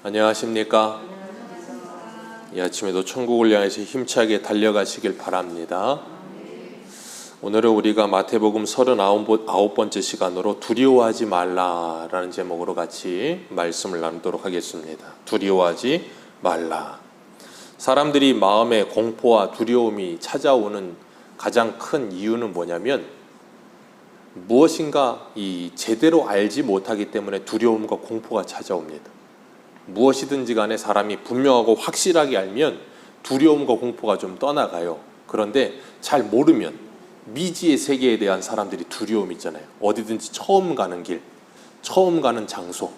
안녕하십니까? 이 아침에도 천국을 향해서 힘차게 달려가시길 바랍니다. 오늘은 우리가 마태복음 39번째 시간으로 두려워하지 말라라는 제목으로 같이 말씀을 나누도록 하겠습니다. 두려워하지 말라. 사람들이 마음에 공포와 두려움이 찾아오는 가장 큰 이유는 뭐냐면 무엇인가 제대로 알지 못하기 때문에 두려움과 공포가 찾아옵니다. 무엇이든지 간에 사람이 분명하고 확실하게 알면 두려움과 공포가 좀 떠나가요. 그런데 잘 모르면 미지의 세계에 대한 사람들이 두려움이 있잖아요. 어디든지 처음 가는 길, 처음 가는 장소,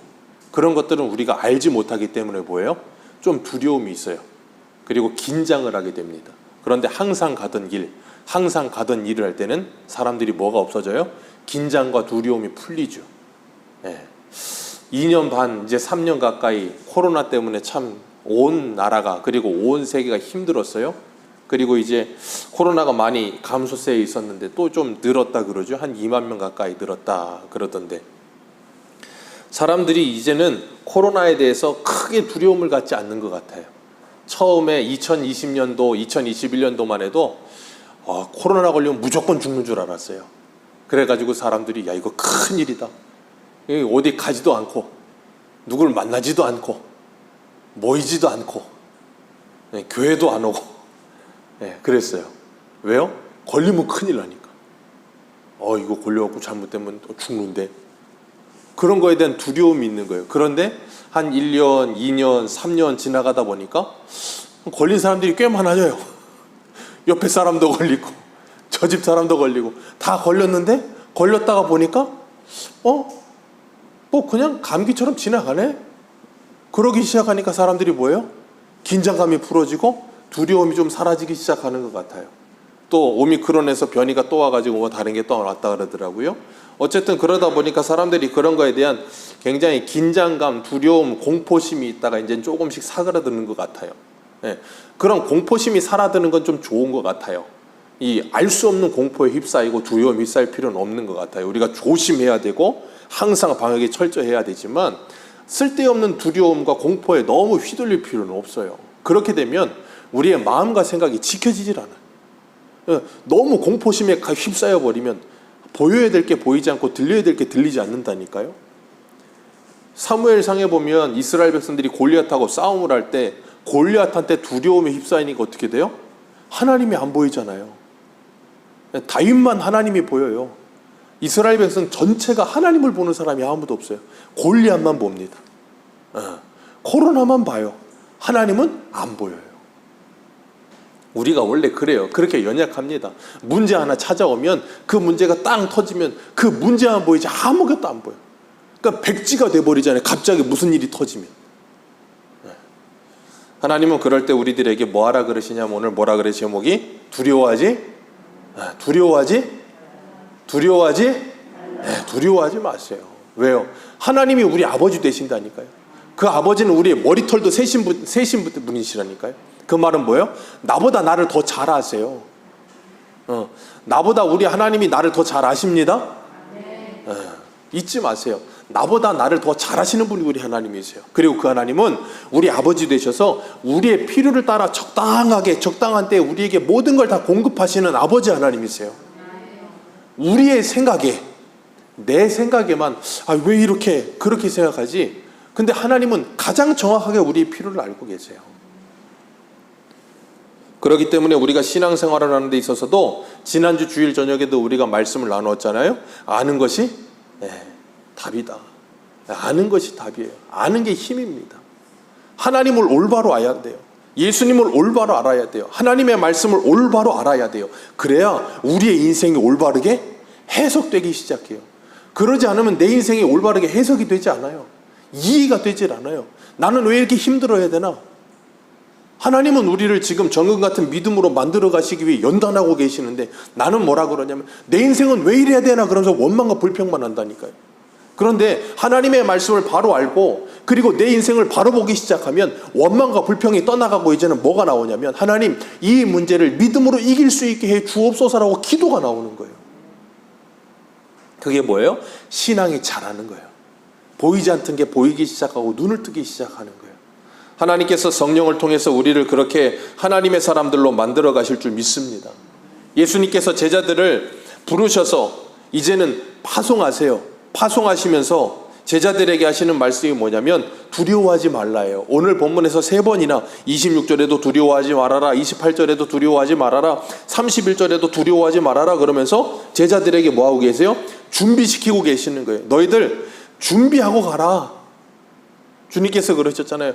그런 것들은 우리가 알지 못하기 때문에 뭐예요? 좀 두려움이 있어요. 그리고 긴장을 하게 됩니다. 그런데 항상 가던 길, 항상 가던 일을 할 때는 사람들이 뭐가 없어져요? 긴장과 두려움이 풀리죠. 2년 반, 이제 3년 가까이 코로나 때문에 참 온 나라가 그리고 온 세계가 힘들었어요. 그리고 이제 코로나가 많이 감소세에 있었는데 또 좀 늘었다 그러죠. 한 2만 명 가까이 늘었다 그러던데, 사람들이 이제는 코로나에 대해서 크게 두려움을 갖지 않는 것 같아요. 처음에 2020년도, 2021년도만 해도 코로나 걸리면 무조건 죽는 줄 알았어요. 그래가지고 사람들이 야, 이거 큰일이다, 어디 가지도 않고 누굴 만나지도 않고 모이지도 않고 교회도 안 오고 그랬어요. 왜요? 걸리면 큰일 나니까. 이거 걸려갖고 잘못되면 또 죽는데, 그런 거에 대한 두려움이 있는 거예요. 그런데 한 1년, 2년, 3년 지나가다 보니까 걸린 사람들이 꽤 많아져요. 옆에 사람도 걸리고 저 집 사람도 걸리고 다 걸렸는데, 걸렸다가 보니까 그냥 감기처럼 지나가네? 그러기 시작하니까 사람들이 뭐예요? 긴장감이 풀어지고 두려움이 좀 사라지기 시작하는 것 같아요. 또 오미크론에서 변이가 또 와가지고 다른 게 또 왔다 그러더라고요. 어쨌든 그러다 보니까 사람들이 그런 거에 대한 굉장히 긴장감, 두려움, 공포심이 있다가 이제 조금씩 사그라드는 것 같아요. 그런 공포심이 사라드는 건 좀 좋은 것 같아요. 이 알 수 없는 공포에 휩싸이고 두려움에 휩싸일 필요는 없는 것 같아요. 우리가 조심해야 되고 항상 방역에 철저해야 되지만 쓸데없는 두려움과 공포에 너무 휘둘릴 필요는 없어요. 그렇게 되면 우리의 마음과 생각이 지켜지질 않아요. 너무 공포심에 휩싸여 버리면 보여야 될 게 보이지 않고 들려야 될 게 들리지 않는다니까요. 사무엘상에 보면 이스라엘 백성들이 골리앗하고 싸움을 할 때 골리앗한테 두려움에 휩싸이니까 어떻게 돼요? 하나님이 안 보이잖아요. 다윗만 하나님이 보여요. 이스라엘 백성 전체가 하나님을 보는 사람이 아무도 없어요. 골리앗만 봅니다. 코로나만 봐요. 하나님은 안 보여요. 우리가 원래 그래요. 그렇게 연약합니다. 문제 하나 찾아오면 그 문제가 땅 터지면 그 문제만 보이지 아무것도 안 보여요. 그러니까 백지가 돼버리잖아요. 갑자기 무슨 일이 터지면. 하나님은 그럴 때 우리들에게 뭐하라 그러시냐면, 오늘 뭐라 그래 제목이? 두려워하지 마세요. 왜요? 하나님이 우리 아버지 되신다니까요. 그 아버지는 우리의 머리털도 세신 분이시라니까요. 그 말은 뭐예요? 나보다 나를 더 잘 아세요. 나보다 우리 하나님이 나를 더 잘 아십니다. 잊지 마세요. 나보다 나를 더 잘 아시는 분이 우리 하나님이세요. 그리고 그 하나님은 우리 아버지 되셔서 우리의 필요를 따라 적당하게 적당한 때에 우리에게 모든 걸 다 공급하시는 아버지 하나님이세요. 우리의 생각에, 내 생각에만 왜 이렇게 그렇게 생각하지? 근데 하나님은 가장 정확하게 우리의 필요를 알고 계세요. 그렇기 때문에 우리가 신앙생활을 하는 데 있어서도 지난주 주일 저녁에도 우리가 말씀을 나누었잖아요. 아는 것이 답이다. 아는 것이 답이에요. 아는 게 힘입니다. 하나님을 올바로 알아야 돼요. 예수님을 올바로 알아야 돼요. 하나님의 말씀을 올바로 알아야 돼요. 그래야 우리의 인생이 올바르게 해석되기 시작해요. 그러지 않으면 내 인생이 올바르게 해석이 되지 않아요. 이해가 되질 않아요. 나는 왜 이렇게 힘들어야 되나? 하나님은 우리를 지금 정금 같은 믿음으로 만들어 가시기 위해 연단하고 계시는데, 나는 뭐라 그러냐면 내 인생은 왜 이래야 되나 그러면서 원망과 불평만 한다니까요. 그런데 하나님의 말씀을 바로 알고 그리고 내 인생을 바로 보기 시작하면 원망과 불평이 떠나가고 이제는 뭐가 나오냐면, 하나님, 이 문제를 믿음으로 이길 수 있게 해 주옵소서라고 기도가 나오는 거예요. 그게 뭐예요? 신앙이 자라는 거예요. 보이지 않던 게 보이기 시작하고 눈을 뜨기 시작하는 거예요. 하나님께서 성령을 통해서 우리를 그렇게 하나님의 사람들로 만들어 가실 줄 믿습니다. 예수님께서 제자들을 부르셔서 이제는 파송하세요. 파송하시면서 제자들에게 하시는 말씀이 뭐냐면 두려워하지 말라예요. 오늘 본문에서 3번이나 26절에도 두려워하지 말아라, 28절에도 두려워하지 말아라, 31절에도 두려워하지 말아라 그러면서 제자들에게 뭐하고 계세요? 준비시키고 계시는 거예요. 너희들 준비하고 가라. 주님께서 그러셨잖아요.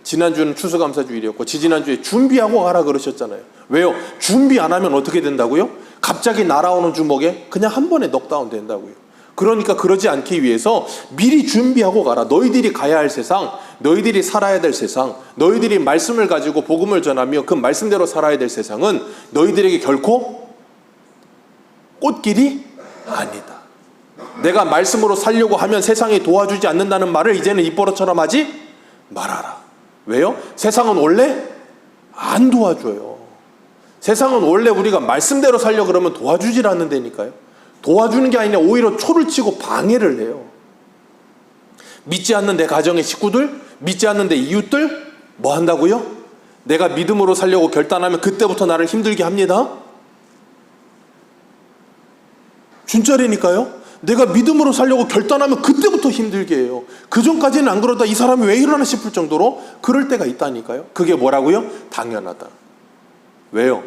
지난주는 추수감사주일이었고 지지난주에 준비하고 가라 그러셨잖아요. 왜요? 준비 안 하면 어떻게 된다고요? 갑자기 날아오는 주먹에 그냥 한 번에 넉다운 된다고요. 그러니까 그러지 않기 위해서 미리 준비하고 가라. 너희들이 가야 할 세상, 너희들이 살아야 될 세상, 너희들이 말씀을 가지고 복음을 전하며 그 말씀대로 살아야 될 세상은 너희들에게 결코 꽃길이 아니다. 내가 말씀으로 살려고 하면 세상이 도와주지 않는다는 말을 이제는 입버릇처럼 하지 말아라. 왜요? 세상은 원래 안 도와줘요. 세상은 원래 우리가 말씀대로 살려고 그러면 도와주질 않는다니까요. 도와주는 게 아니라 오히려 초를 치고 방해를 해요. 믿지 않는 내 가정의 식구들, 믿지 않는 내 이웃들 뭐 한다고요? 내가 믿음으로 살려고 결단하면 그때부터 나를 힘들게 합니다. 진짜라니까요. 내가 믿음으로 살려고 결단하면 그때부터 힘들게 해요. 그 전까지는 안 그러다 이 사람이 왜 이러나 싶을 정도로 그럴 때가 있다니까요. 그게 뭐라고요? 당연하다. 왜요?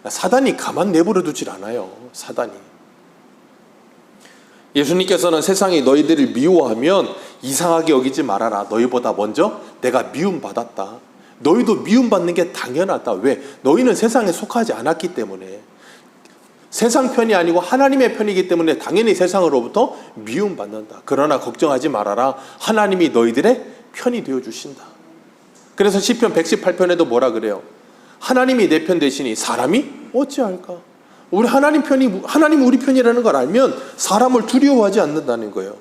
사단이 가만 내버려 두질 않아요. 사단이. 예수님께서는 세상이 너희들을 미워하면 이상하게 여기지 말아라. 너희보다 먼저 내가 미움받았다. 너희도 미움받는 게 당연하다. 왜? 너희는 세상에 속하지 않았기 때문에. 세상 편이 아니고 하나님의 편이기 때문에 당연히 세상으로부터 미움받는다. 그러나 걱정하지 말아라. 하나님이 너희들의 편이 되어주신다. 그래서 시편 118편에도 뭐라 그래요? 하나님이 내 편 되시니 사람이 어찌할까? 우리 하나님 우리 편이라는 걸 알면 사람을 두려워하지 않는다는 거예요.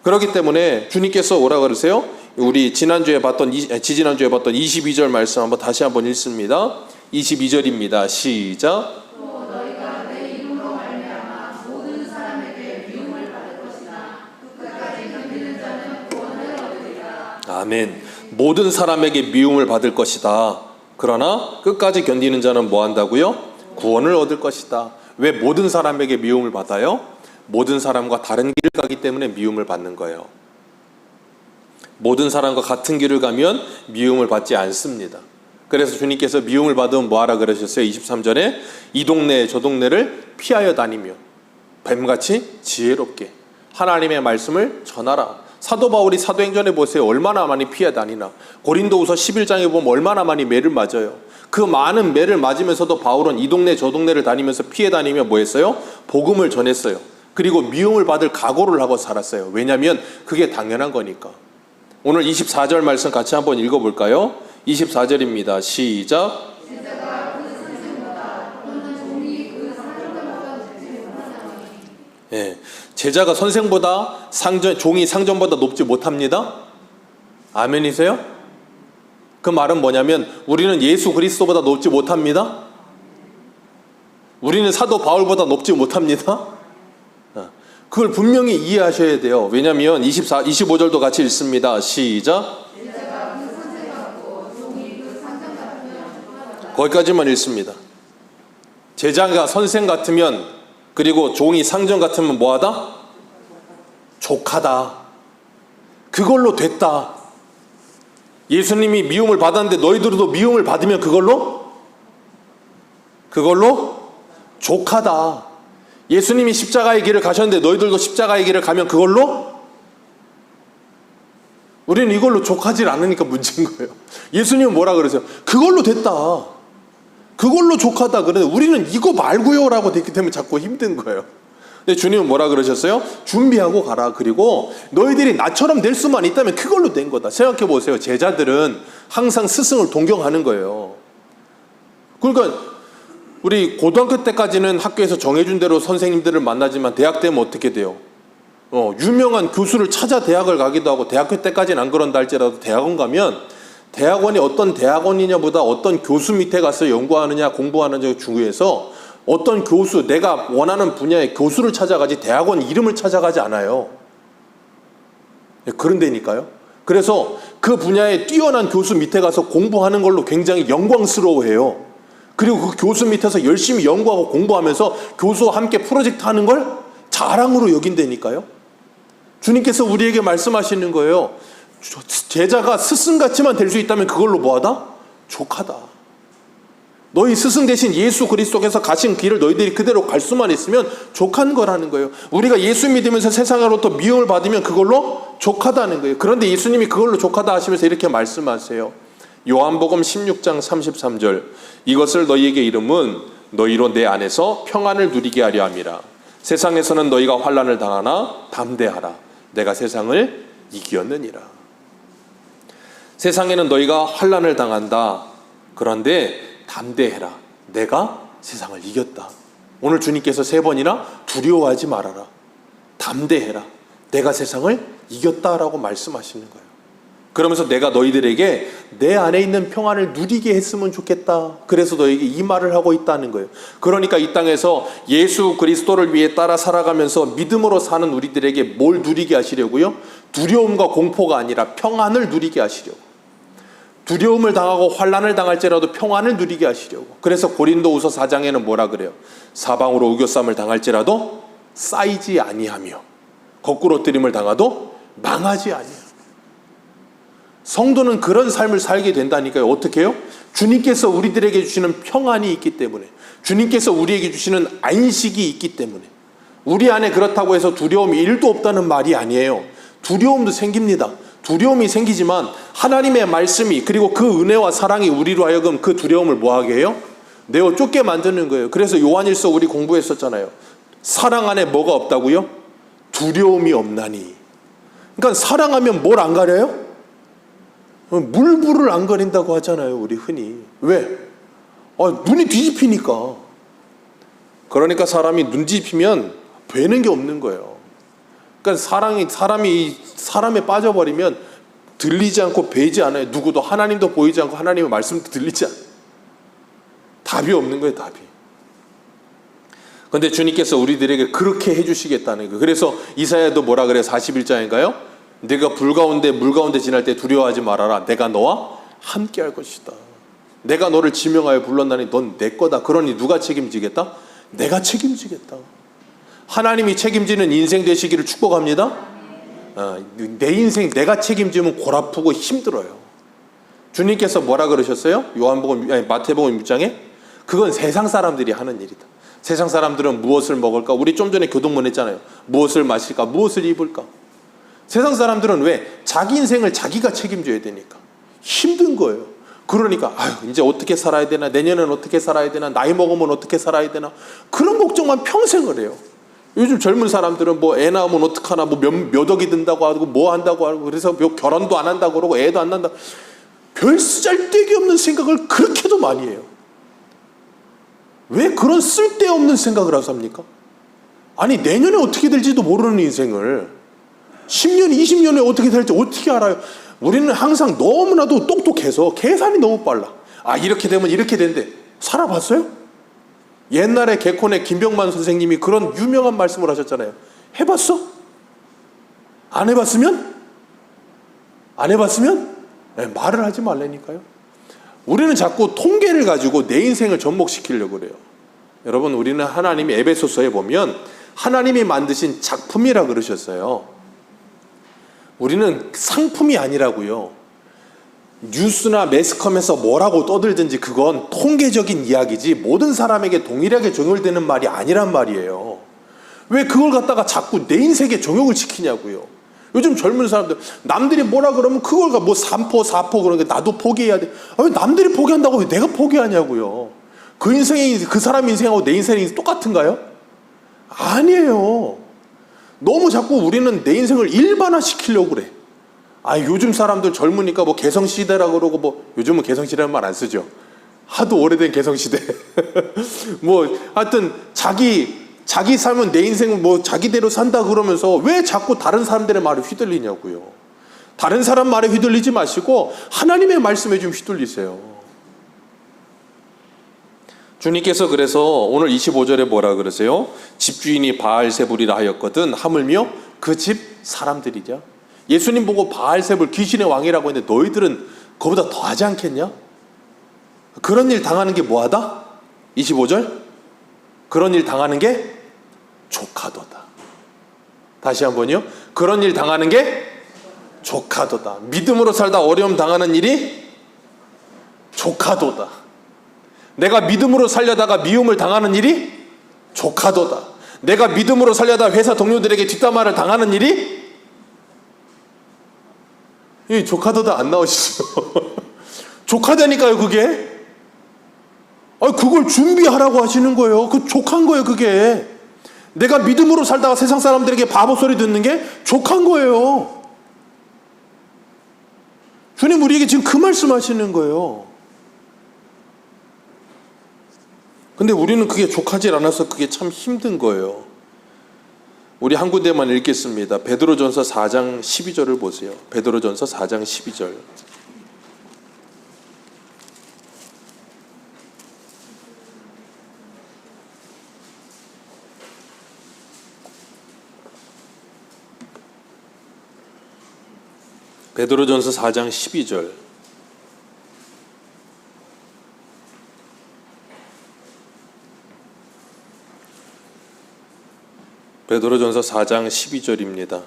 그렇기 때문에 주님께서 뭐라 그러세요? 우리 지지난주에 봤던 22절 말씀 다시 한번 읽습니다. 22절입니다. 시작. 아멘. 모든 사람에게 미움을 받을 것이다. 그러나 끝까지 견디는 자는 뭐 한다고요? 구원을 얻을 것이다. 왜 모든 사람에게 미움을 받아요? 모든 사람과 다른 길을 가기 때문에 미움을 받는 거예요. 모든 사람과 같은 길을 가면 미움을 받지 않습니다. 그래서 주님께서 미움을 받으면 뭐하라 그러셨어요? 23절에 이 동네 저 동네를 피하여 다니며 뱀같이 지혜롭게 하나님의 말씀을 전하라. 사도 바울이 사도행전에 보세요. 얼마나 많이 피해 다니나. 고린도후서 11장에 보면 얼마나 많이 매를 맞아요. 그 많은 매를 맞으면서도 바울은 이 동네 저 동네를 다니면서 피해 다니며 뭐 했어요? 복음을 전했어요. 그리고 미움을 받을 각오를 하고 살았어요. 왜냐하면 그게 당연한 거니까. 오늘 24절 말씀 같이 한번 읽어볼까요? 24절입니다. 시작. 예, 제자가 선생보다 종이 상전보다 높지 못합니다. 아멘이세요? 그 말은 뭐냐면 우리는 예수 그리스도보다 높지 못합니다. 우리는 사도 바울보다 높지 못합니다. 그걸 분명히 이해하셔야 돼요. 왜냐하면 25절도 같이 읽습니다. 시작. 거기까지만 읽습니다. 제자가 선생 같으면 그리고 종이 상전 같으면 뭐하다? 족하다. 그걸로 됐다. 예수님이 미움을 받았는데 너희들도 미움을 받으면 그걸로 족하다. 예수님이 십자가의 길을 가셨는데 너희들도 십자가의 길을 가면 그걸로 우리는 이걸로 족하지 않으니까 문제인 거예요. 예수님은 뭐라 그러세요? 그걸로 됐다. 그걸로 족하다. 그런데 우리는 이거 말고요 라고 됐기 때문에 자꾸 힘든 거예요. 근데 주님은 뭐라 그러셨어요? 준비하고 가라. 그리고 너희들이 나처럼 될 수만 있다면 그걸로 된 거다. 생각해 보세요. 제자들은 항상 스승을 동경하는 거예요. 그러니까 우리 고등학교 때까지는 학교에서 정해준 대로 선생님들을 만나지만 대학 되면 어떻게 돼요? 유명한 교수를 찾아 대학을 가기도 하고, 대학교 때까지는 안 그런다 할지라도 대학원 가면 대학원이 어떤 대학원이냐보다 어떤 교수 밑에 가서 연구하느냐 공부하느냐가 중요해서 어떤 교수, 내가 원하는 분야의 교수를 찾아가지 대학원 이름을 찾아가지 않아요. 그런 데니까요. 그래서 그 분야에 뛰어난 교수 밑에 가서 공부하는 걸로 굉장히 영광스러워해요. 그리고 그 교수 밑에서 열심히 연구하고 공부하면서 교수와 함께 프로젝트 하는 걸 자랑으로 여긴다니까요. 주님께서 우리에게 말씀하시는 거예요. 제자가 스승같이만 될 수 있다면 그걸로 뭐하다? 족하다. 너희 스승 대신 예수 그리스도께서 가신 길을 너희들이 그대로 갈 수만 있으면 족한 거라는 거예요. 우리가 예수 믿으면서 세상으로부터 미움을 받으면 그걸로 족하다는 거예요. 그런데 예수님이 그걸로 족하다 하시면서 이렇게 말씀하세요. 요한복음 16장 33절, 이것을 너희에게 이름은 너희로 내 안에서 평안을 누리게 하려 함이라. 세상에서는 너희가 환난을 당하나 담대하라. 내가 세상을 이기었느니라. 세상에는 너희가 환난을 당한다. 그런데 담대해라. 내가 세상을 이겼다. 오늘 주님께서 3번이나 두려워하지 말아라. 담대해라. 내가 세상을 이겼다라고 말씀하시는 거예요. 그러면서 내가 너희들에게 내 안에 있는 평안을 누리게 했으면 좋겠다. 그래서 너에게 이 말을 하고 있다는 거예요. 그러니까 이 땅에서 예수 그리스도를 위해 따라 살아가면서 믿음으로 사는 우리들에게 뭘 누리게 하시려고요? 두려움과 공포가 아니라 평안을 누리게 하시려고. 두려움을 당하고 환난을 당할지라도 평안을 누리게 하시려고. 그래서 고린도후서 4장에는 뭐라 그래요? 사방으로 우겨쌈을 당할지라도 쌓이지 아니하며 거꾸로 뜨림을 당하도 망하지 아니하며. 성도는 그런 삶을 살게 된다니까요. 어떻게 해요? 주님께서 우리들에게 주시는 평안이 있기 때문에, 주님께서 우리에게 주시는 안식이 있기 때문에. 우리 안에 그렇다고 해서 두려움이 1도 없다는 말이 아니에요. 두려움도 생깁니다. 두려움이 생기지만 하나님의 말씀이, 그리고 그 은혜와 사랑이 우리로 하여금 그 두려움을 뭐하게 해요? 내어 쫓게 만드는 거예요. 그래서 요한일서 우리 공부했었잖아요. 사랑 안에 뭐가 없다고요? 두려움이 없나니. 그러니까 사랑하면 뭘 안 가려요? 물불을 안 가린다고 하잖아요, 우리 흔히. 왜? 눈이 뒤집히니까. 그러니까 사람이 눈 뒤집히면 되는 게 없는 거예요. 그러니까 사람이 사람에 빠져버리면 들리지 않고 뵈지 않아요. 누구도. 하나님도 보이지 않고 하나님의 말씀도 들리지 않아요. 답이 없는 거예요, 답이. 그런데 주님께서 우리들에게 그렇게 해주시겠다는 거예요. 그래서 이사야도 뭐라 그래요? 41장인가요? 내가 물 가운데 지날 때 두려워하지 말아라. 내가 너와 함께 할 것이다. 내가 너를 지명하여 불렀나니 넌 내 거다. 그러니 누가 책임지겠다? 내가 책임지겠다. 하나님이 책임지는 인생 되시기를 축복합니다. 내 인생 내가 책임지면 골 아프고 힘들어요. 주님께서 뭐라 그러셨어요? 마태복음 6장에? 그건 세상 사람들이 하는 일이다. 세상 사람들은 무엇을 먹을까? 우리 좀 전에 교동문 했잖아요. 무엇을 마실까? 무엇을 입을까? 세상 사람들은 왜? 자기 인생을 자기가 책임져야 되니까 힘든 거예요. 그러니까 이제 어떻게 살아야 되나, 내년엔 어떻게 살아야 되나, 나이 먹으면 어떻게 살아야 되나, 그런 걱정만 평생을 해요. 요즘 젊은 사람들은 뭐 애 낳으면 어떡하나, 뭐 몇 억이 든다고 하고 뭐 한다고 하고, 그래서 결혼도 안 한다고 그러고 애도 안 난다. 별 쓰잘데기 없는 생각을 그렇게도 많이 해요. 왜 그런 쓸데없는 생각을 하서 합니까? 아니, 내년에 어떻게 될지도 모르는 인생을 10년, 20년에 어떻게 될지 어떻게 알아요? 우리는 항상 너무나도 똑똑해서 계산이 너무 빨라. 이렇게 되면 이렇게 된대. 살아봤어요? 옛날에 개콘의 김병만 선생님이 그런 유명한 말씀을 하셨잖아요. 해봤어? 안 해봤으면? 안 해봤으면? 말을 하지 말라니까요. 우리는 자꾸 통계를 가지고 내 인생을 접목시키려고 그래요. 여러분, 우리는 하나님이 에베소서에 보면 하나님이 만드신 작품이라 그러셨어요. 우리는 상품이 아니라고요. 뉴스나 매스컴에서 뭐라고 떠들든지 그건 통계적인 이야기지 모든 사람에게 동일하게 적용되는 말이 아니란 말이에요. 왜 그걸 갖다가 자꾸 내 인생에 적용을 시키냐고요. 요즘 젊은 사람들 남들이 뭐라 그러면 그걸 뭐 3%, 4% 그러니까 나도 포기해야 돼. 왜 남들이 포기한다고 왜 내가 포기하냐고요. 그 사람 인생하고 내 인생이 똑같은가요? 아니에요. 너무 자꾸 우리는 내 인생을 일반화시키려고 그래. 요즘 사람들 젊으니까 뭐 개성시대라고 그러고, 뭐 요즘은 개성시대라는 말 안 쓰죠. 하도 오래된 개성시대. 뭐 하여튼 자기 삶은, 내 인생은 뭐 자기대로 산다 그러면서 왜 자꾸 다른 사람들의 말에 휘둘리냐고요. 다른 사람 말에 휘둘리지 마시고 하나님의 말씀에 좀 휘둘리세요. 주님께서 그래서 오늘 25절에 뭐라 그러세요? 집주인이 바알세불이라 하였거든 하물며 그 집 사람들이죠. 예수님 보고 바알셉을 귀신의 왕이라고 했는데 너희들은 그보다 더 하지 않겠냐? 그런 일 당하는 게 뭐하다? 25절. 그런 일 당하는 게 족하도다. 다시 한번요. 그런 일 당하는 게 족하도다. 믿음으로 살다 어려움 당하는 일이 족하도다. 내가 믿음으로 살려다가 미움을 당하는 일이 족하도다. 내가 믿음으로 살려다 회사 동료들에게 뒷담화를 당하는 일이 이 족하도다 안 나오시죠? 족하다니까요, 그게. 그걸 준비하라고 하시는 거예요. 그 족한 거예요, 그게. 내가 믿음으로 살다가 세상 사람들에게 바보 소리 듣는 게 족한 거예요. 주님 우리에게 지금 그 말씀하시는 거예요. 근데 우리는 그게 족하지 않아서 그게 참 힘든 거예요. 우리 한 군데만 읽겠습니다. 베드로전서 4장 12절을 보세요. 베드로전서 4장 12절. 베드로전서 4장 12절. 베드로전서 4장 12절입니다.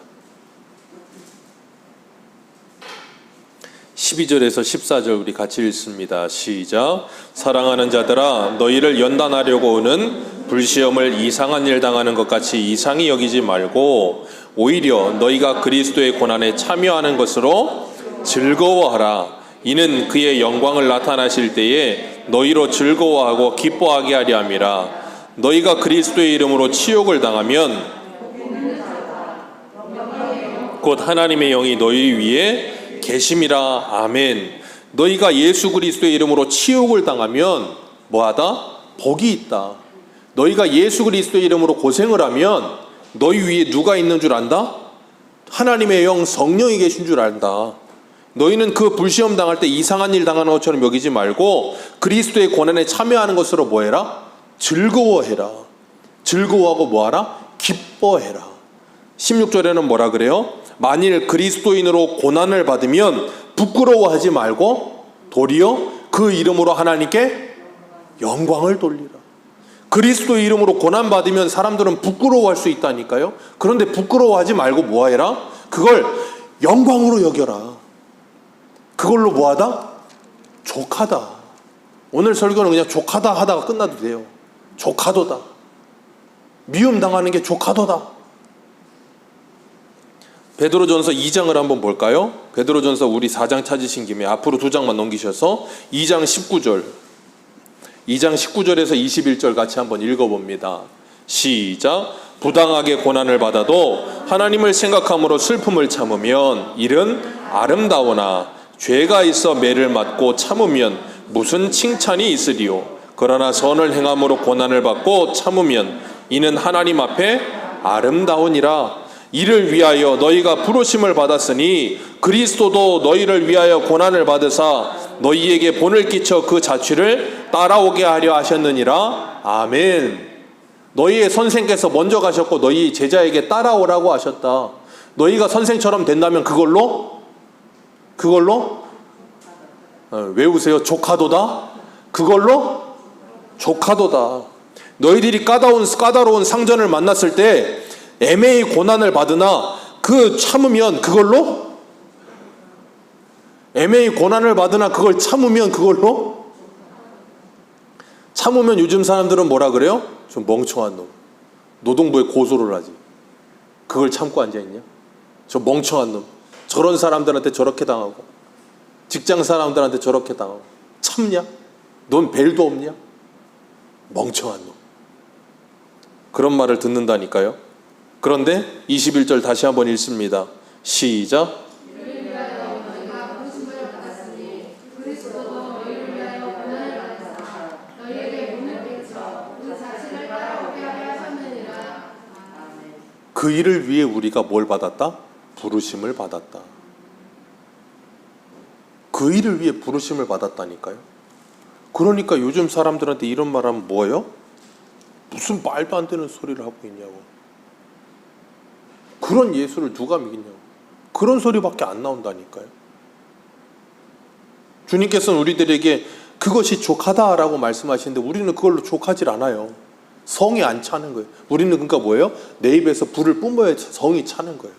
12절에서 14절 우리 같이 읽습니다. 시작. 사랑하는 자들아 너희를 연단하려고 오는 불시험을 이상한 일 당하는 것 같이 이상히 여기지 말고 오히려 너희가 그리스도의 고난에 참여하는 것으로 즐거워하라. 이는 그의 영광을 나타나실 때에 너희로 즐거워하고 기뻐하게 하려 함이라. 너희가 그리스도의 이름으로 치욕을 당하면 곧 하나님의 영이 너희 위에 계심이라. 아멘. 너희가 예수 그리스도의 이름으로 치욕을 당하면 뭐하다? 복이 있다. 너희가 예수 그리스도의 이름으로 고생을 하면 너희 위에 누가 있는 줄 안다? 하나님의 영 성령이 계신 줄 안다. 너희는 그 불시험 당할 때 이상한 일 당하는 것처럼 여기지 말고 그리스도의 고난에 참여하는 것으로 뭐해라? 즐거워해라. 즐거워하고 뭐하라? 기뻐해라. 16절에는 뭐라 그래요? 만일 그리스도인으로 고난을 받으면 부끄러워하지 말고 도리어 그 이름으로 하나님께 영광을 돌리라. 그리스도의 이름으로 고난받으면 사람들은 부끄러워할 수 있다니까요. 그런데 부끄러워하지 말고 뭐해라? 그걸 영광으로 여겨라. 그걸로 뭐하다? 족하다. 오늘 설교는 그냥 족하다 하다가 끝나도 돼요. 족하도다. 미움 당하는 게 족하도다. 베드로전서 2장을 한번 볼까요? 베드로전서 우리 4장 찾으신 김에 앞으로 2장만 넘기셔서 2장 19절 2장 19절에서 21절 같이 한번 읽어봅니다. 시작. 부당하게 고난을 받아도 하나님을 생각함으로 슬픔을 참으면 일은 아름다우나 죄가 있어 매를 맞고 참으면 무슨 칭찬이 있으리요. 그러나 선을 행함으로 고난을 받고 참으면 이는 하나님 앞에 아름다우니라. 이를 위하여 너희가 부르심을 받았으니 그리스도도 너희를 위하여 고난을 받으사 너희에게 본을 끼쳐 그 자취를 따라오게 하려 하셨느니라. 아멘. 너희의 선생께서 먼저 가셨고 너희 제자에게 따라오라고 하셨다. 너희가 선생처럼 된다면 그걸로 외우세요. 족하도다. 그걸로 족하도다. 너희들이 까다로운 상전을 만났을 때 애매히 고난을 받으나 그 참으면 그걸로 애매히 고난을 받으나 그걸 참으면 그걸로 참으면 요즘 사람들은 뭐라 그래요? 좀 멍청한 놈. 노동부에 고소를 하지. 그걸 참고 앉아있냐? 저 멍청한 놈. 저런 사람들한테 저렇게 당하고 직장 사람들한테 저렇게 당하고 참냐? 넌 벨도 없냐? 멍청한 놈. 그런 말을 듣는다니까요. 그런데 21절 다시 한번 읽습니다. 시작. 그 일을 위해 우리가 뭘 받았다? 부르심을 받았다. 그 일을 위해 부르심을 받았다니까요. 그러니까 요즘 사람들한테 이런 말 하면 뭐예요? 무슨 말도 안 되는 소리를 하고 있냐고. 그런 예수를 누가 믿냐고. 그런 소리밖에 안 나온다니까요. 주님께서는 우리들에게 그것이 족하다라고 말씀하시는데 우리는 그걸로 족하질 않아요. 성이 안 차는 거예요. 우리는 그러니까 뭐예요? 내 입에서 불을 뿜어야 성이 차는 거예요.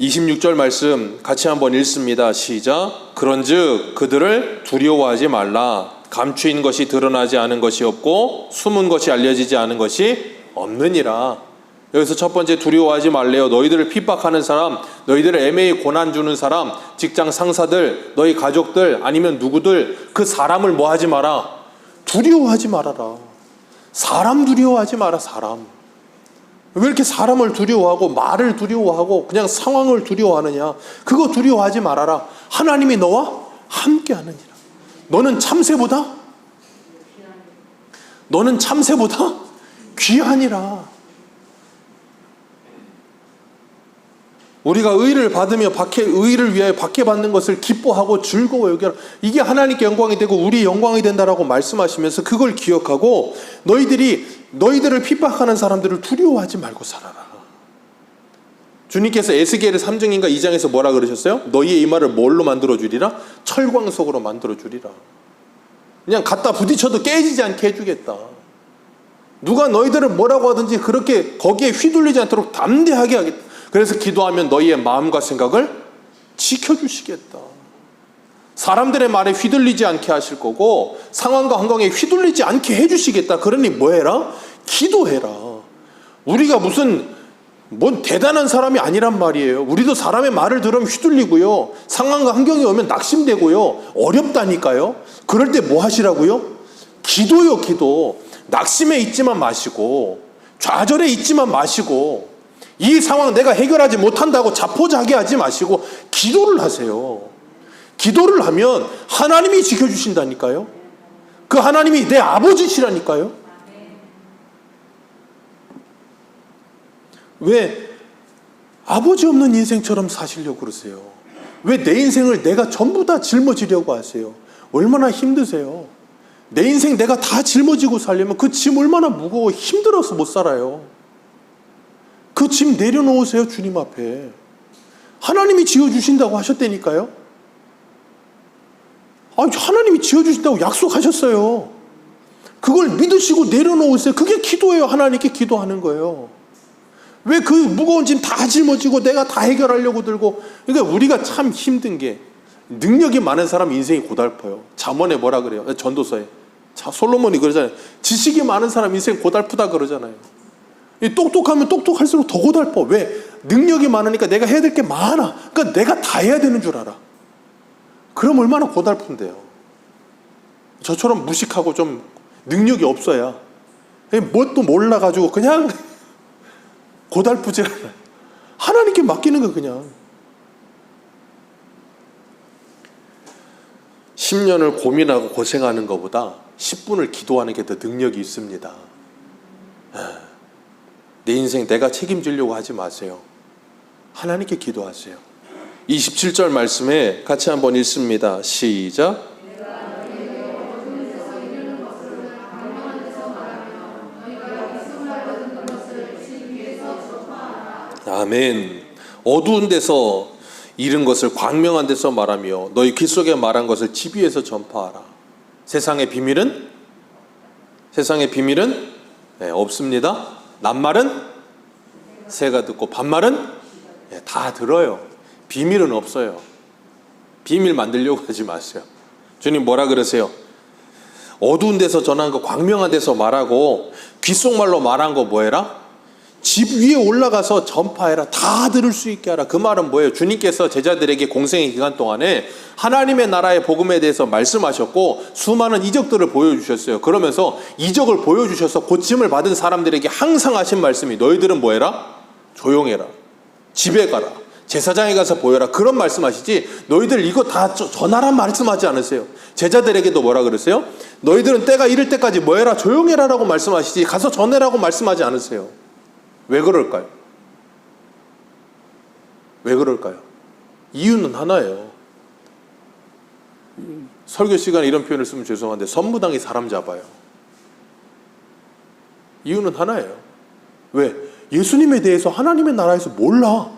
26절 말씀 같이 한번 읽습니다. 시작. 그런즉 그들을 두려워하지 말라. 감추인 것이 드러나지 않은 것이 없고 숨은 것이 알려지지 않은 것이 없느니라. 여기서 첫 번째 두려워하지 말래요. 너희들을 핍박하는 사람, 너희들을 애매히 고난 주는 사람, 직장 상사들, 너희 가족들 아니면 누구들 그 사람을 뭐 하지 마라? 두려워하지 말아라. 사람 두려워하지 마라. 사람. 왜 이렇게 사람을 두려워하고 말을 두려워하고 그냥 상황을 두려워하느냐? 그거 두려워하지 말아라. 하나님이 너와 함께 하느니라. 너는 참새보다 귀하니라. 우리가 의를 받으며 의를 위하여 박해받는 것을 기뻐하고 즐거워 여겨라. 이게 하나님께 영광이 되고 우리 영광이 된다라고 말씀하시면서 그걸 기억하고 너희들을 핍박하는 사람들을 두려워하지 말고 살아라. 주님께서 에스겔의 3장인가 2장에서 뭐라 그러셨어요? 너희의 이마를 뭘로 만들어주리라? 철광석으로 만들어주리라. 그냥 갖다 부딪혀도 깨지지 않게 해주겠다. 누가 너희들을 뭐라고 하든지 그렇게 거기에 휘둘리지 않도록 담대하게 하겠다. 그래서 기도하면 너희의 마음과 생각을 지켜주시겠다. 사람들의 말에 휘둘리지 않게 하실 거고 상황과 환경에 휘둘리지 않게 해주시겠다. 그러니 뭐 해라? 기도해라. 우리가 뭔 대단한 사람이 아니란 말이에요. 우리도 사람의 말을 들으면 휘둘리고요. 상황과 환경이 오면 낙심되고요. 어렵다니까요. 그럴 때 뭐 하시라고요? 기도요, 기도. 낙심에 있지만 마시고 좌절에 있지만 마시고 이 상황 내가 해결하지 못한다고 자포자기 하지 마시고 기도를 하세요. 기도를 하면 하나님이 지켜주신다니까요. 그 하나님이 내 아버지시라니까요. 왜 아버지 없는 인생처럼 사시려고 그러세요? 왜 내 인생을 내가 전부 다 짊어지려고 하세요? 얼마나 힘드세요? 내 인생 내가 다 짊어지고 살려면 그 짐 얼마나 무거워 힘들어서 못 살아요. 그 짐 내려놓으세요. 주님 앞에. 하나님이 지어주신다고 하셨다니까요. 하나님이 지어주신다고 약속하셨어요. 그걸 믿으시고 내려놓으세요. 그게 기도예요. 하나님께 기도하는 거예요. 왜 그 무거운 짐 다 짊어지고 내가 다 해결하려고 들고. 그러니까 우리가 참 힘든 게 능력이 많은 사람 인생이 고달퍼요. 잠언에 뭐라 그래요? 전도서에 솔로몬이 그러잖아요. 지식이 많은 사람 인생 고달프다 그러잖아요. 똑똑하면 똑똑할수록 더 고달퍼. 왜? 능력이 많으니까 내가 해야 될 게 많아. 그러니까 내가 다 해야 되는 줄 알아. 그럼 얼마나 고달픈데요. 저처럼 무식하고 좀 능력이 없어야 뭣도 몰라가지고 그냥 고달프지 않아요. 하나님께 맡기는 거 그냥. 10년을 고민하고 고생하는 것보다 10분을 기도하는 게 더 능력이 있습니다. 내 인생 내가 책임지려고 하지 마세요. 하나님께 기도하세요. 27절 말씀에 같이 한번 읽습니다. 시작. 아멘. 어두운 데서 잃은 것을 광명한 데서 말하며 너희 귀 속에 말한 것을 집 위에서 전파하라. 세상의 비밀은 없습니다. 낱말은 새가 듣고 반말은 다 들어요. 비밀은 없어요. 비밀 만들려고 하지 마세요. 주님 뭐라 그러세요? 어두운 데서 전한 거 광명한 데서 말하고 귓속말로 말한 거 뭐해라? 집 위에 올라가서 전파해라. 다 들을 수 있게 하라. 그 말은 뭐예요? 주님께서 제자들에게 공생의 기간 동안에 하나님의 나라의 복음에 대해서 말씀하셨고 수많은 이적들을 보여주셨어요. 그러면서 이적을 보여주셔서 고침을 받은 사람들에게 항상 하신 말씀이 너희들은 뭐해라? 조용해라. 집에 가라. 제사장에 가서 보여라. 그런 말씀하시지 너희들 이거 다 전하란 말씀하지 않으세요. 제자들에게도 뭐라 그러세요? 너희들은 때가 이를 때까지 뭐해라? 조용해라 라고 말씀하시지 가서 전해라고 말씀하지 않으세요. 왜 그럴까요? 이유는 하나예요. 설교 시간에 이런 표현을 쓰면 죄송한데 선무당이 사람 잡아요. 이유는 하나예요. 왜? 예수님에 대해서 하나님의 나라에서 몰라.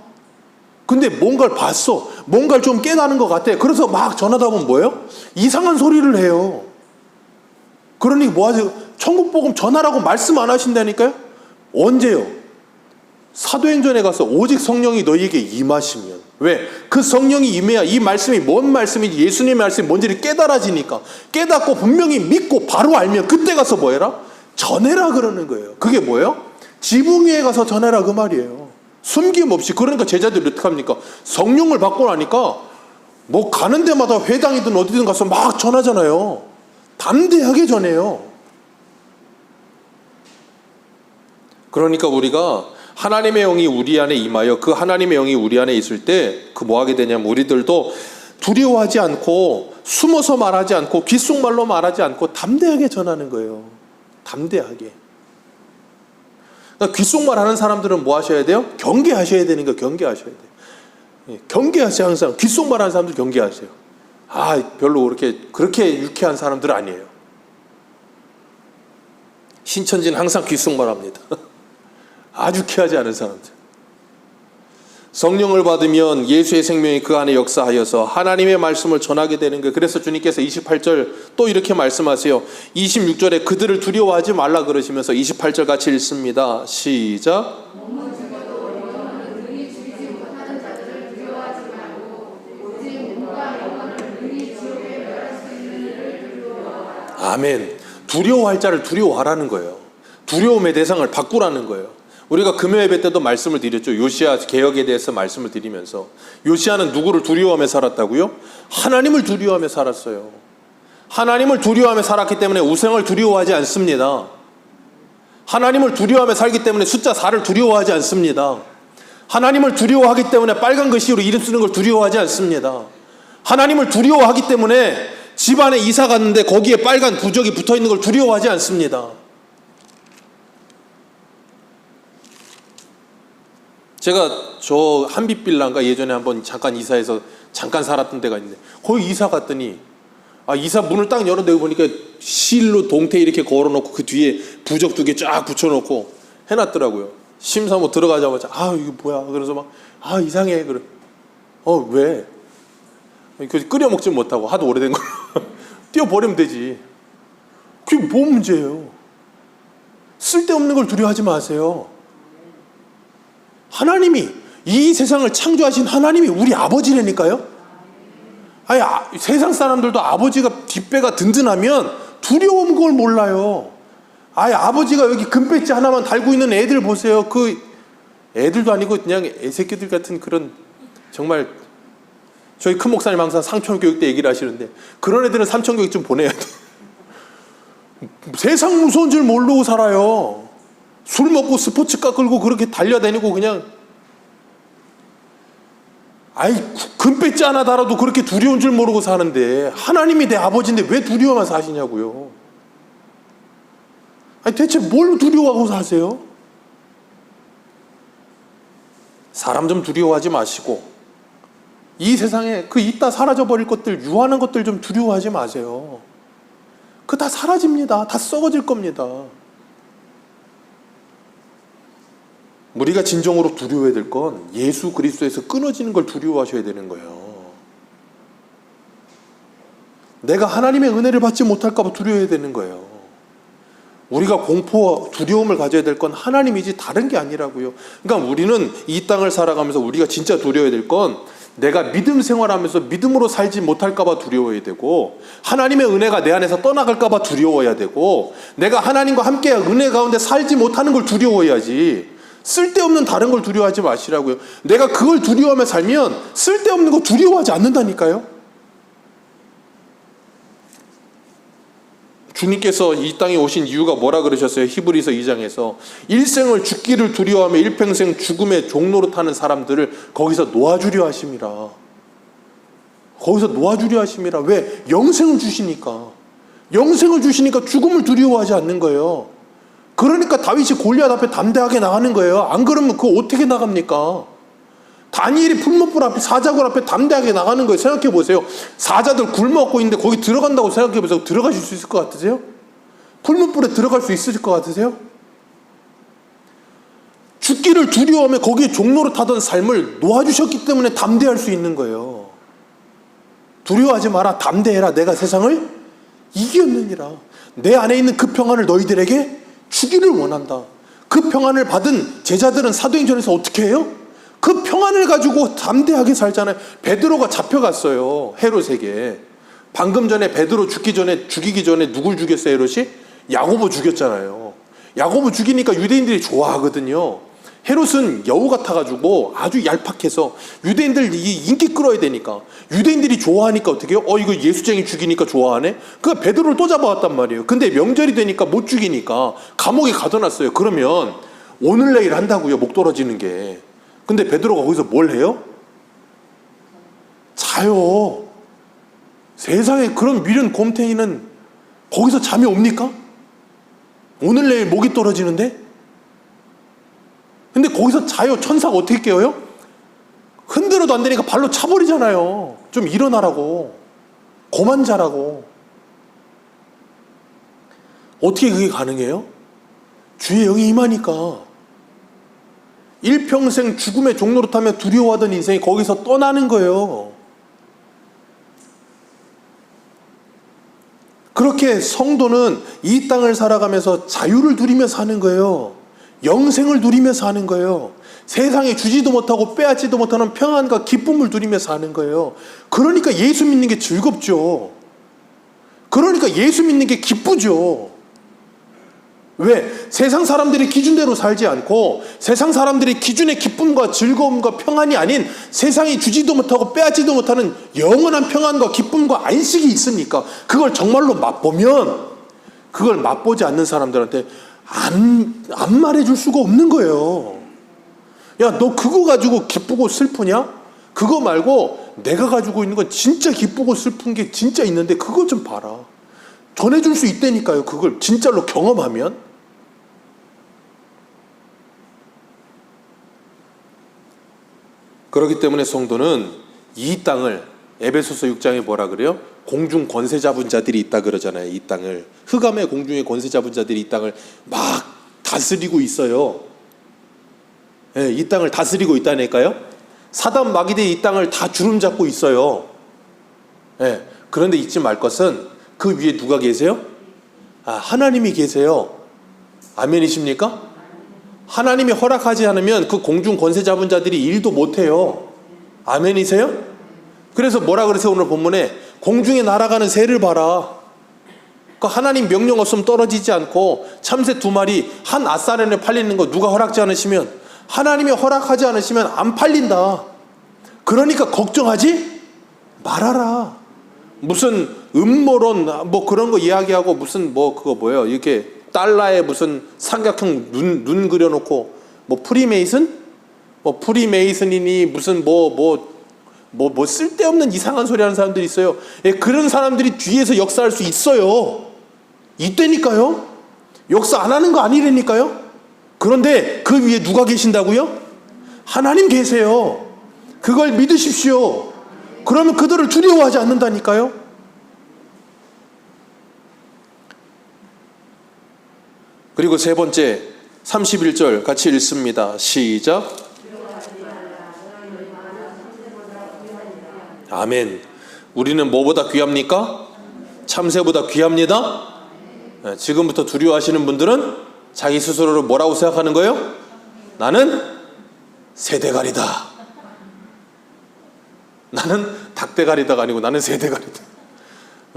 근데 뭔가를 봤어. 뭔가를 좀 깨닫는 것 같아. 그래서 막 전하다 보면 뭐예요? 이상한 소리를 해요. 그러니 뭐 하세요? 천국복음 전하라고 말씀 안 하신다니까요? 언제요? 사도행전에 가서 오직 성령이 너희에게 임하시면. 왜? 그 성령이 임해야 이 말씀이 뭔 말씀인지, 예수님의 말씀이 뭔지를 깨달아지니까, 깨닫고 분명히 믿고 바로 알면 그때 가서 뭐 해라? 전해라 그러는 거예요. 그게 뭐예요? 지붕 위에 가서 전해라 그 말이에요. 숨김없이. 그러니까 제자들이 어떻게 합니까? 성령을 받고 나니까 뭐 가는 데마다 회당이든 어디든 가서 막 전하잖아요. 담대하게 전해요. 그러니까 우리가 하나님의 영이 우리 안에 임하여 그 하나님의 영이 우리 안에 있을 때 그 뭐 하게 되냐면 우리들도 두려워하지 않고 숨어서 말하지 않고 귓속말로 말하지 않고 담대하게 전하는 거예요. 담대하게. 그러니까 귓속말 하는 사람들은 뭐 하셔야 돼요? 경계하셔야 되는 거예요. 경계하셔야 돼요. 경계하세요. 항상 귓속말 하는 사람들 경계하세요. 별로 그렇게 유쾌한 사람들은 아니에요. 신천지는 항상 귓속말 합니다. 아주 유쾌하지 않은 사람들. 성령을 받으면 예수의 생명이 그 안에 역사하여서 하나님의 말씀을 전하게 되는 거예요. 그래서 주님께서 28절 또 이렇게 말씀하세요. 26절에 그들을 두려워하지 말라 그러시면서 28절 같이 읽습니다. 시작. 아멘. 두려워할 자를 두려워하라는 거예요. 두려움의 대상을 바꾸라는 거예요. 우리가 금요예배 때도 말씀을 드렸죠. 요시야 개혁에 대해서 말씀을 드리면서 요시야는 누구를 두려워하며 살았다고요? 하나님을 두려워하며 살았어요. 하나님을 두려워하며 살았기 때문에 우상을 두려워하지 않습니다. 하나님을 두려워하며 살기 때문에 숫자 4를 두려워하지 않습니다. 하나님을 두려워하기 때문에 빨간 글씨로 이름 쓰는 걸 두려워하지 않습니다. 하나님을 두려워하기 때문에 집안에 이사 갔는데 거기에 빨간 부적이 붙어있는 걸 두려워하지 않습니다. 제가 저 한빛빌라인가 예전에 한번 잠깐 이사해서 잠깐 살았던 데가 있는데 거기 이사 갔더니 이사 문을 딱 열어내고 보니까 실로 동태 이렇게 걸어놓고 그 뒤에 부적 2개 쫙 붙여놓고 해놨더라고요. 심사모 들어가자마자 이거 뭐야? 그래서 막 이상해. 그래. 왜? 끓여 먹지 못하고 하도 오래된 거 띄워버리면 되지. 그게 뭐 문제예요? 쓸데없는 걸 두려워하지 마세요. 하나님이 이 세상을 창조하신 하나님이 우리 아버지라니까요. 세상 사람들도 아버지가 뒷배가 든든하면 두려운 걸 몰라요. 아버지가 여기 금배지 하나만 달고 있는 애들 보세요. 그 애들도 아니고 그냥 애새끼들 같은 그런 정말 저희 큰 목사님 항상 상천교육 때 얘기를 하시는데 그런 애들은 삼천교육 좀 보내야 돼. 세상 무서운 줄 모르고 살아요. 술 먹고 스포츠카 끌고 그렇게 달려다니고 그냥 금배지 하나 달아도 그렇게 두려운 줄 모르고 사는데 하나님이 내 아버지인데 왜 두려워만 사시냐고요. 대체 뭘 두려워하고 사세요? 사람 좀 두려워하지 마시고 이 세상에 그 있다 사라져버릴 것들 유한한 것들 좀 두려워하지 마세요. 그거 다 사라집니다. 다 썩어질 겁니다. 우리가 진정으로 두려워해야 될 건 예수 그리스도에서 끊어지는 걸 두려워하셔야 되는 거예요. 내가 하나님의 은혜를 받지 못할까 봐 두려워해야 되는 거예요. 우리가 공포와 두려움을 가져야 될 건 하나님이지 다른 게 아니라고요. 그러니까 우리는 이 땅을 살아가면서 우리가 진짜 두려워해야 될 건 내가 믿음 생활하면서 믿음으로 살지 못할까 봐 두려워해야 되고 하나님의 은혜가 내 안에서 떠나갈까 봐 두려워해야 되고 내가 하나님과 함께 은혜 가운데 살지 못하는 걸 두려워해야지 쓸데없는 다른 걸 두려워하지 마시라고요. 내가 그걸 두려워하며 살면 쓸데없는 거 두려워하지 않는다니까요. 주님께서 이 땅에 오신 이유가 뭐라 그러셨어요? 히브리서 2장에서 일생을 죽기를 두려워하며 일평생 죽음의 종로로 타는 사람들을 거기서 놓아주려 하심이라. 거기서 놓아주려 하심이라. 왜? 영생을 주시니까. 영생을 주시니까 죽음을 두려워하지 않는 거예요. 그러니까 다윗이 골리앗 앞에 담대하게 나가는 거예요. 안 그러면 그거 어떻게 나갑니까? 다니엘이 풀무불 앞에 사자굴 앞에 담대하게 나가는 거예요. 생각해 보세요. 사자들 굶어먹고 있는데 거기 들어간다고 생각해 보세요. 들어가실 수 있을 것 같으세요? 풀무불에 들어갈 수 있을 것 같으세요? 죽기를 두려워하며 거기에 종노릇하던 삶을 놓아주셨기 때문에 담대할 수 있는 거예요. 두려워하지 마라, 담대해라, 내가 세상을 이겼느니라. 내 안에 있는 그 평안을 너희들에게 주기를 원한다. 그 평안을 받은 제자들은 사도행전에서 어떻게 해요? 그 평안을 가지고 담대하게 살잖아요. 베드로가 잡혀갔어요, 헤롯에게. 방금 전에 베드로 죽이기 전에 누굴 죽였어요, 헤롯이? 야고보 죽였잖아요. 야고보 죽이니까 유대인들이 좋아하거든요. 헤롯은 여우 같아가지고 아주 얄팍해서 유대인들 인기 끌어야 되니까, 유대인들이 좋아하니까 어떻게 해요? 이거 예수쟁이 죽이니까 좋아하네? 그러니까 베드로를 또 잡아왔단 말이에요. 근데 명절이 되니까 못 죽이니까 감옥에 가둬놨어요. 그러면 오늘 내일 한다고요, 목 떨어지는 게. 근데 베드로가 거기서 뭘 해요? 자요. 세상에 그런 미련 곰탱이는 거기서 잠이 옵니까? 오늘 내일 목이 떨어지는데? 근데 거기서 자요. 천사가 어떻게 깨워요? 흔들어도 안 되니까 발로 차버리잖아요. 좀 일어나라고. 그만 자라고. 어떻게 그게 가능해요? 주의 영이 임하니까. 일평생 죽음의 종노릇하며 두려워하던 인생이 거기서 떠나는 거예요. 그렇게 성도는 이 땅을 살아가면서 자유를 누리며 사는 거예요. 영생을 누리며 사는 거예요. 세상에 주지도 못하고 빼앗지도 못하는 평안과 기쁨을 누리며 사는 거예요. 그러니까 예수 믿는 게 즐겁죠. 그러니까 예수 믿는 게 기쁘죠. 왜? 세상 사람들의 기준대로 살지 않고 세상 사람들의 기준의 기쁨과 즐거움과 평안이 아닌 세상이 주지도 못하고 빼앗지도 못하는 영원한 평안과 기쁨과 안식이 있으니까 그걸 정말로 맛보면 그걸 맛보지 않는 사람들한테 안 말해줄 수가 없는 거예요. 야, 너 그거 가지고 기쁘고 슬프냐? 그거 말고 내가 가지고 있는 건 진짜 기쁘고 슬픈 게 진짜 있는데 그거 좀 봐라. 전해줄 수 있다니까요. 그걸 진짜로 경험하면. 그렇기 때문에 성도는 이 땅을, 에베소서 6장에 뭐라 그래요? 공중 권세 잡은 자들이 있다 그러잖아요. 이 땅을, 흑암의 공중에 권세 잡은 자들이 이 땅을 막 다스리고 있어요. 네, 이 땅을 다스리고 있다니까요. 사단 마귀들이 이 땅을 다 주름 잡고 있어요. 네, 그런데 잊지 말 것은 그 위에 누가 계세요? 하나님이 계세요. 아멘이십니까? 하나님이 허락하지 않으면 그 공중 권세 잡은 자들이 일도 못해요. 아멘이세요? 그래서 뭐라 그러세요? 오늘 본문에 공중에 날아가는 새를 봐라. 그 하나님 명령 없으면 떨어지지 않고 참새 2마리 한 앗사련에 팔리는 거 누가 허락지 않으시면, 하나님이 허락하지 않으시면 안 팔린다. 그러니까 걱정하지 말아라. 무슨 음모론 뭐 그런 거 이야기하고 무슨 뭐 그거 뭐예요? 이렇게 달러에 무슨 삼각형 눈 그려놓고 뭐 프리메이슨? 뭐 프리메이슨이니 무슨 뭐 쓸데없는 이상한 소리 하는 사람들이 있어요. 예, 그런 사람들이 뒤에서 역사할 수 있어요. 있다니까요. 역사 안 하는 거 아니라니까요. 그런데 그 위에 누가 계신다고요? 하나님 계세요. 그걸 믿으십시오. 그러면 그들을 두려워하지 않는다니까요. 그리고 세 번째 31절 같이 읽습니다. 시작. 아멘. 우리는 뭐보다 귀합니까? 참새보다 귀합니다. 지금부터 두려워하시는 분들은 자기 스스로를 뭐라고 생각하는 거예요? 나는 새대가리다. 나는 닭대가리다가 아니고 나는 새대가리다.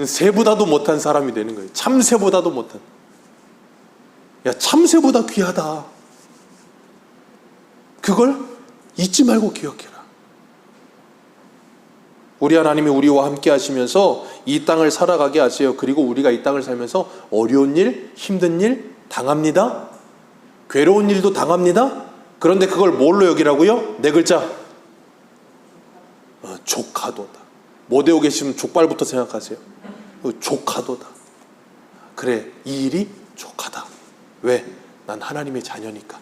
새보다도 못한 사람이 되는 거예요. 참새보다도 못한. 야, 참새보다 귀하다. 그걸 잊지 말고 기억해라. 우리 하나님이 우리와 함께 하시면서 이 땅을 살아가게 하세요. 그리고 우리가 이 땅을 살면서 어려운 일, 힘든 일 당합니다. 괴로운 일도 당합니다. 그런데 그걸 뭘로 여기라고요? 4글자. 족하도다. 못 외우고 계시면 족발부터 생각하세요. 족하도다. 그래, 이 일이 족하다. 왜? 난 하나님의 자녀니까.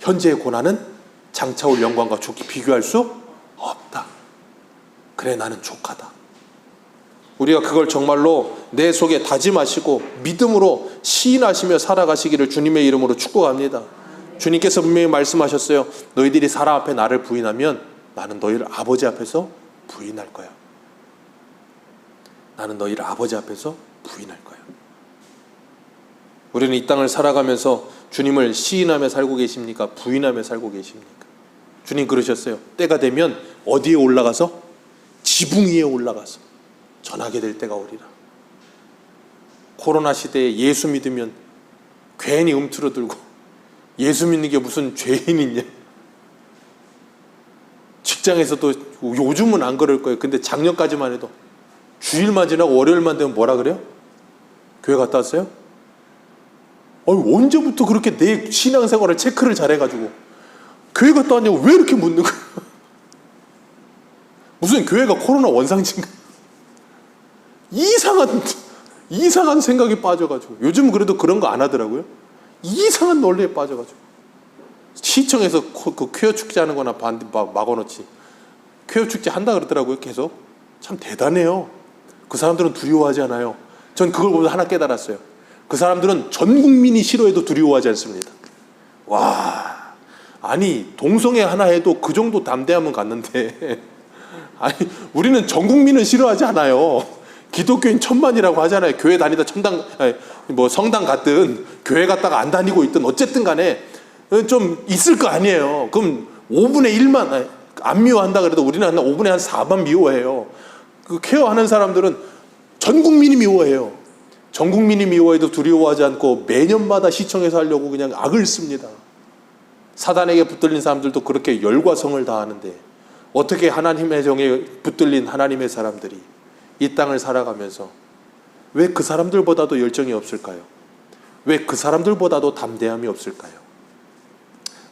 현재의 고난은 장차 올 영광과 족히 비교할 수 없다. 그래, 나는 족하다. 우리가 그걸 정말로 내 속에 다짐하시고 믿음으로 시인하시며 살아가시기를 주님의 이름으로 축복합니다. 주님께서 분명히 말씀하셨어요. 너희들이 사람 앞에 나를 부인하면 나는 너희를 아버지 앞에서 부인할 거야. 나는 너희를 아버지 앞에서 부인할 거야. 우리는 이 땅을 살아가면서 주님을 시인하며 살고 계십니까? 부인하며 살고 계십니까? 주님 그러셨어요. 때가 되면 어디에 올라가서? 지붕 위에 올라가서 전하게 될 때가 오리라. 코로나 시대에 예수 믿으면 괜히 움츠러들고 예수 믿는 게 무슨 죄인이냐. 직장에서도 요즘은 안 그럴 거예요. 근데 작년까지만 해도 주일만 지나고 월요일만 되면 뭐라 그래요? 교회 갔다 왔어요? 언제부터 그렇게 내 신앙생활을 체크를 잘해가지고 교회 갔다 왔냐고 왜 이렇게 묻는 거야? 무슨 교회가 코로나 원상인가? 이상한 생각에 빠져가지고 요즘은 그래도 그런 거 안 하더라고요. 이상한 논리에 빠져가지고 시청에서 그 퀴어 축제 하는 거나 막아놓지 퀴어 축제 한다 그러더라고요. 계속 참 대단해요. 그 사람들은 두려워하지 않아요. 전 그걸 보면서 하나 깨달았어요. 그 사람들은 전 국민이 싫어해도 두려워하지 않습니다. 와, 아니 동성애 하나 해도 그 정도 담대함은 갔는데 아니 우리는 전 국민은 싫어하지 않아요. 기독교인 천만이라고 하잖아요. 교회 다니다 성당 갔든 교회 갔다가 안 다니고 있든 어쨌든 간에 좀 있을 거 아니에요. 그럼 5분의 1만 안 미워한다 그래도 우리는 한 5분의 한 4만 미워해요. 그 케어하는 사람들은 전 국민이 미워해요. 전 국민이 미워해도 두려워하지 않고 매년마다 시청에서 하려고 그냥 악을 씁니다. 사단에게 붙들린 사람들도 그렇게 열과 성을 다하는데 어떻게 하나님의 정에 붙들린 하나님의 사람들이 이 땅을 살아가면서 왜 그 사람들보다도 열정이 없을까요? 왜 그 사람들보다도 담대함이 없을까요?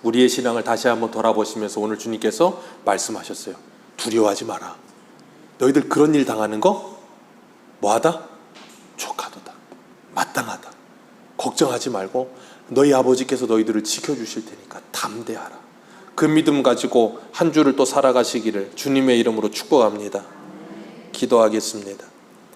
우리의 신앙을 다시 한번 돌아보시면서 오늘 주님께서 말씀하셨어요. 두려워하지 마라. 너희들 그런 일 당하는 거 뭐하다? 족하도다. 마땅하다. 걱정하지 말고 너희 아버지께서 너희들을 지켜주실 테니까 담대하라. 그 믿음 가지고 한 주를 또 살아가시기를 주님의 이름으로 축복합니다. 기도하겠습니다.